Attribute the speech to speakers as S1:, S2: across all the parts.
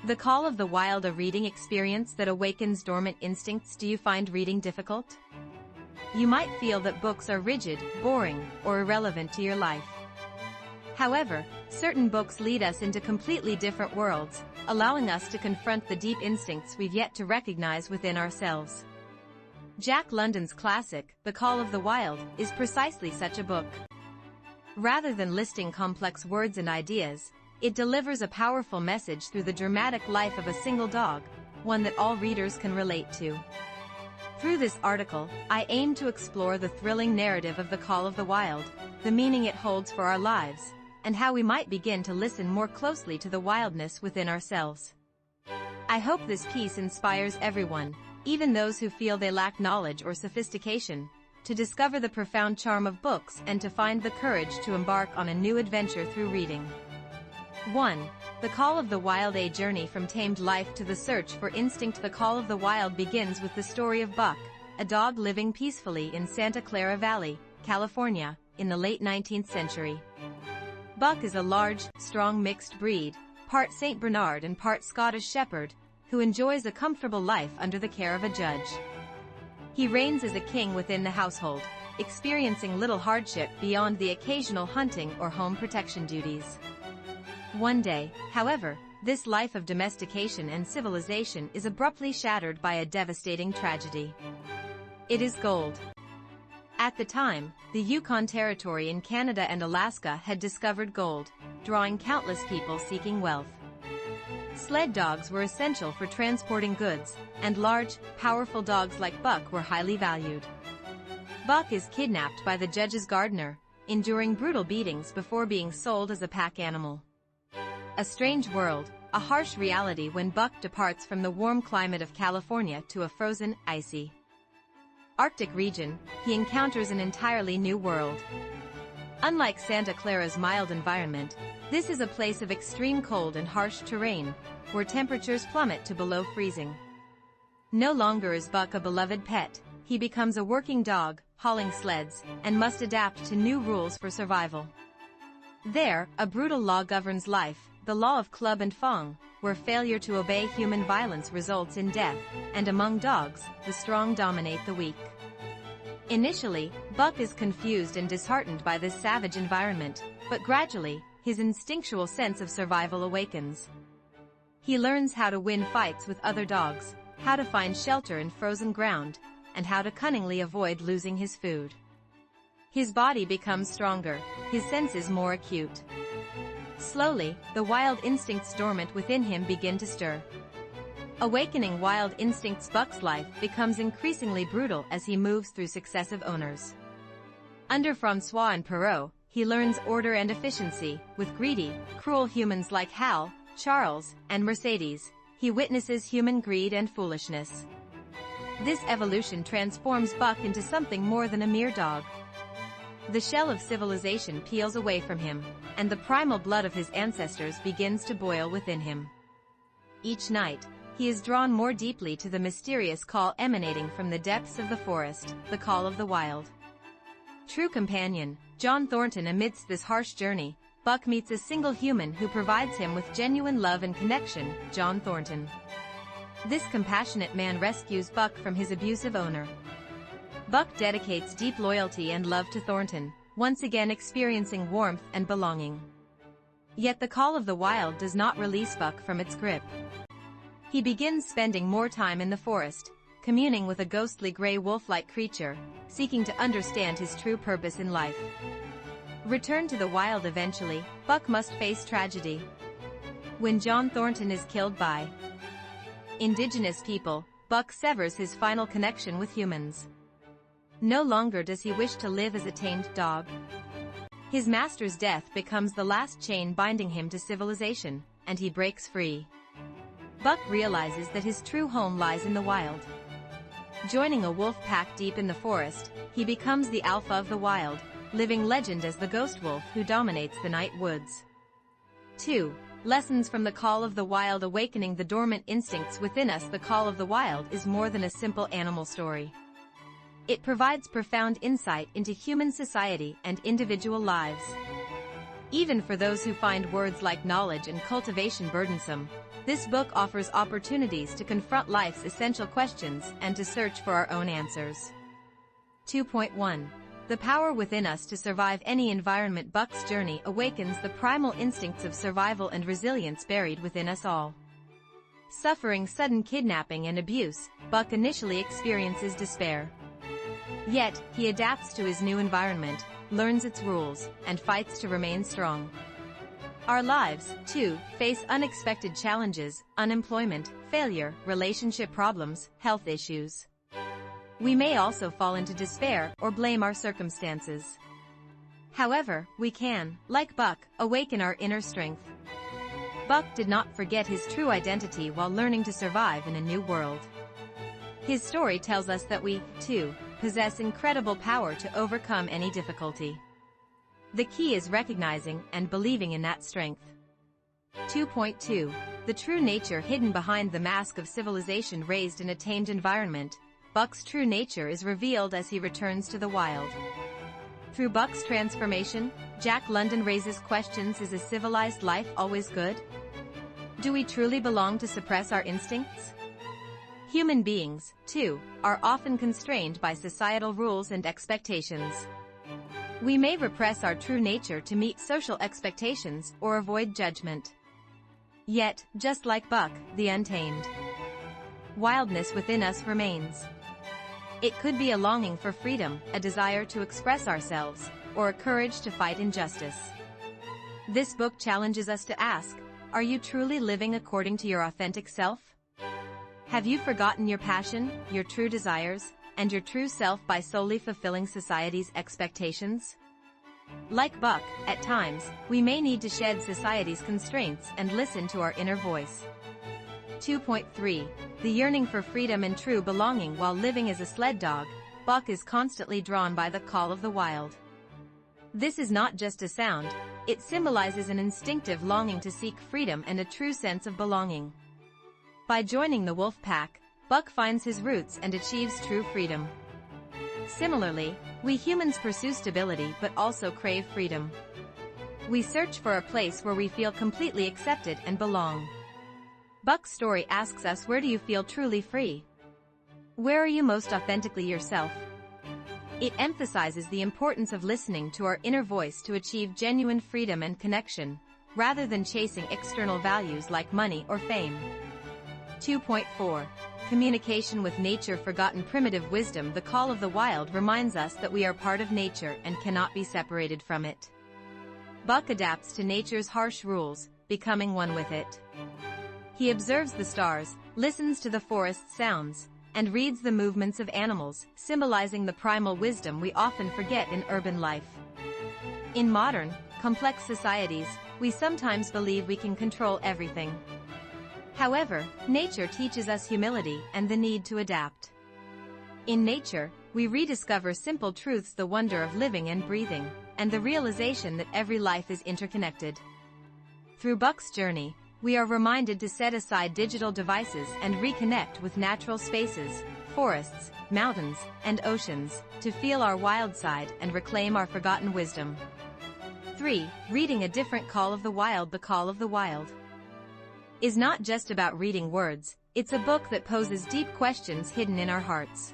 S1: The Call of the Wild, a reading experience that awakens dormant instincts. Do you find reading difficult? You might feel that books are rigid, boring, or irrelevant to your life. However, certain books lead us into completely different worlds, allowing us to confront the deep instincts we've yet to recognize within ourselves. Jack London's classic, The Call of the Wild, is precisely such a book. Rather than listing complex words and ideas, it delivers a powerful message through the dramatic life of a single dog, one that all readers can relate to. Through this article, I aim to explore the thrilling narrative of The Call of the Wild, the meaning it holds for our lives, and how we might begin to listen more closely to the wildness within ourselves. I hope this piece inspires everyone, even those who feel they lack knowledge or sophistication, to discover the profound charm of books and to find the courage to embark on a new adventure through reading. 1. The Call of the Wild, a journey from tamed life to the search for instinct. The Call of the Wild begins with the story of Buck, a dog living peacefully in Santa Clara Valley, California, in the late 19th century. Buck is a large, strong mixed breed, part Saint Bernard and part Scottish Shepherd, who enjoys a comfortable life under the care of a judge. He reigns as a king within the household, experiencing little hardship beyond the occasional hunting or home protection duties. One day, however, this life of domestication and civilization is abruptly shattered by a devastating tragedy. It is gold. At the time, the Yukon Territory in Canada and Alaska had discovered gold, drawing countless people seeking wealth. Sled dogs were essential for transporting goods, and large, powerful dogs like Buck were highly valued. Buck is kidnapped by the judge's gardener, enduring brutal beatings before being sold as a pack animal. A strange world, a harsh reality when Buck departs from the warm climate of California to a frozen, icy Arctic region. He encounters an entirely new world. Unlike Santa Clara's mild environment, this is a place of extreme cold and harsh terrain, where temperatures plummet to below freezing. No longer is Buck a beloved pet, he becomes a working dog, hauling sleds, and must adapt to new rules for survival. There, a brutal law governs life, the law of club and fong, where failure to obey human violence results in death, and among dogs, the strong dominate the weak. Initially, Buck is confused and disheartened by this savage environment, but gradually, his instinctual sense of survival awakens. He learns how to win fights with other dogs, how to find shelter in frozen ground, and how to cunningly avoid losing his food. His body becomes stronger, his senses more acute. Slowly, the wild instincts dormant within him begin to stir. Awakening wild instincts. Buck's life becomes increasingly brutal as he moves through successive owners. Under Francois and Perrault, he learns order and efficiency. With greedy, cruel humans like Hal, Charles, and Mercedes, he witnesses human greed and foolishness. This evolution transforms Buck into something more than a mere dog. The shell of civilization peels away from him, and the primal blood of his ancestors begins to boil within him. Each night, he is drawn more deeply to the mysterious call emanating from the depths of the forest, the call of the wild. True companion, John Thornton. Amidst this harsh journey, Buck meets a single human who provides him with genuine love and connection, John Thornton. This compassionate man rescues Buck from his abusive owner. Buck dedicates deep loyalty and love to Thornton, once again experiencing warmth and belonging. Yet the call of the wild does not release Buck from its grip. He begins spending more time in the forest, communing with a ghostly gray wolf-like creature, seeking to understand his true purpose in life. Returned to the wild eventually, Buck must face tragedy. When John Thornton is killed by indigenous people, Buck severs his final connection with humans. No longer does he wish to live as a tamed dog. His master's death becomes the last chain binding him to civilization, and he breaks free. Buck realizes that his true home lies in the wild. Joining a wolf pack deep in the forest, he becomes the alpha of the wild, living legend as the ghost wolf who dominates the night woods. 2. Lessons from the Call of the Wild. Awakening the dormant instincts within us. The Call of the Wild is more than a simple animal story. It provides profound insight into human society and individual lives. Even for those who find words like knowledge and cultivation burdensome, This book offers opportunities to confront life's essential questions and to search for our own answers. 2.1. The power within us to survive any environment. Buck's journey awakens the primal instincts of survival and resilience buried within us all. Suffering sudden kidnapping and abuse, Buck initially experiences despair. Yet, he adapts to his new environment, learns its rules, and fights to remain strong. Our lives, too, face unexpected challenges: unemployment, failure, relationship problems, health issues. We may also fall into despair or blame our circumstances. However, we can, like Buck, awaken our inner strength. Buck did not forget his true identity while learning to survive in a new world. His story tells us that we, too, possess incredible power to overcome any difficulty. The key is recognizing and believing in that strength. 2.2. The true nature hidden behind the mask of civilization. Raised in a tamed environment, Buck's true nature is revealed as he returns to the wild. Through Buck's transformation, Jack London raises questions: is a civilized life always good? Do we truly belong to suppress our instincts? Human beings, too, are often constrained by societal rules and expectations. We may repress our true nature to meet social expectations or avoid judgment. Yet, just like Buck, the untamed wildness within us remains. It could be a longing for freedom, a desire to express ourselves, or a courage to fight injustice. This book challenges us to ask: are you truly living according to your authentic self? Have you forgotten your passion, your true desires, and your true self by solely fulfilling society's expectations? Like Buck, at times, we may need to shed society's constraints and listen to our inner voice. 2.3. The yearning for freedom and true belonging. While living as a sled dog, Buck is constantly drawn by the call of the wild. This is not just a sound, it symbolizes an instinctive longing to seek freedom and a true sense of belonging. By joining the wolf pack, Buck finds his roots and achieves true freedom. Similarly, we humans pursue stability but also crave freedom. We search for a place where we feel completely accepted and belong. Buck's story asks us: where do you feel truly free? Where are you most authentically yourself? It emphasizes the importance of listening to our inner voice to achieve genuine freedom and connection, rather than chasing external values like money or fame. 2.4. Communication with nature. Forgotten primitive wisdom. The call of the wild reminds us that we are part of nature and cannot be separated from it. Buck adapts to nature's harsh rules, becoming one with it. He observes the stars, listens to the forest's sounds, and reads the movements of animals, symbolizing the primal wisdom we often forget in urban life. In modern, complex societies, we sometimes believe we can control everything. However, nature teaches us humility and the need to adapt. In nature, we rediscover simple truths: the wonder of living and breathing, and the realization that every life is interconnected. Through Buck's journey, we are reminded to set aside digital devices and reconnect with natural spaces, forests, mountains, and oceans, to feel our wild side and reclaim our forgotten wisdom. 3. Reading a different. Call of the Wild. The Call of the Wild is not just about reading words, it's a book that poses deep questions hidden in our hearts.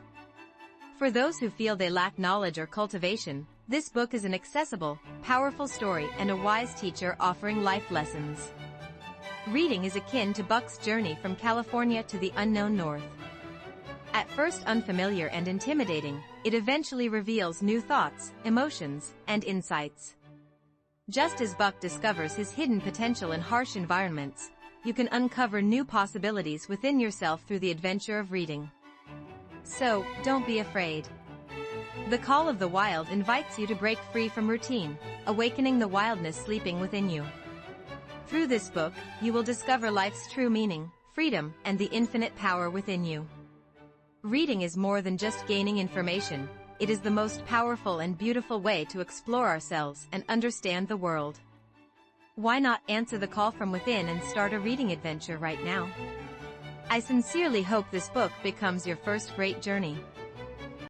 S1: For those who feel they lack knowledge or cultivation, this book is an accessible, powerful story and a wise teacher offering life lessons. Reading is akin to Buck's journey from California to the unknown north. At first unfamiliar and intimidating, it eventually reveals new thoughts, emotions, and insights. Just as Buck discovers his hidden potential in harsh environments, you can uncover new possibilities within yourself through the adventure of reading. So, don't be afraid. The Call of the Wild invites you to break free from routine, awakening the wildness sleeping within you. Through this book, you will discover life's true meaning, freedom, and the infinite power within you. Reading is more than just gaining information, it is the most powerful and beautiful way to explore ourselves and understand the world. Why not answer the call from within and start a reading adventure right now? I sincerely hope this book becomes your first great journey.